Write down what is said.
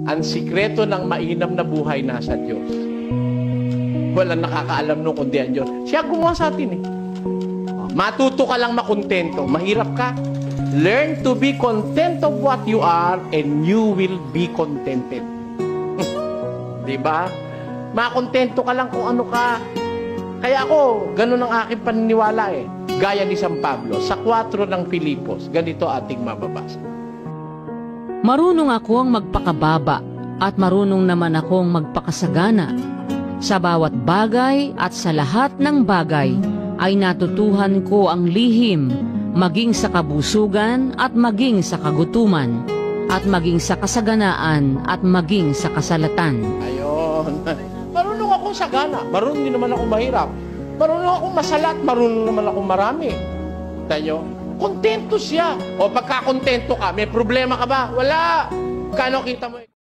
Ang sikreto ng mainam na buhay nasa Diyos. Walang nakakaalam nung kundi ang Diyos. Siya gumawa sa atin eh. Matuto ka lang makontento. Mahirap ka. Learn to be content of what you are and you will be contented. Diba? Makontento ka lang kung ano ka. Kaya ako, ganun ang aking paniniwala eh. Gaya ni San Pablo, sa 4 ng Filipos, ganito ating mababasa. Marunong akong magpakababa at marunong naman akong magpakasagana. Sa bawat bagay at sa lahat ng bagay ay natutuhan ko ang lihim, maging sa kabusugan at maging sa kagutuman, at maging sa kasaganaan at maging sa kasalatan. Ayun. Marunong akong sagana. Marunong din naman akong mahirap. Marunong akong masalat. Marunong naman akong marami. Tayo, kontento siya. O pagka kontento ka, may problema ka ba? Wala. Kano kita mo?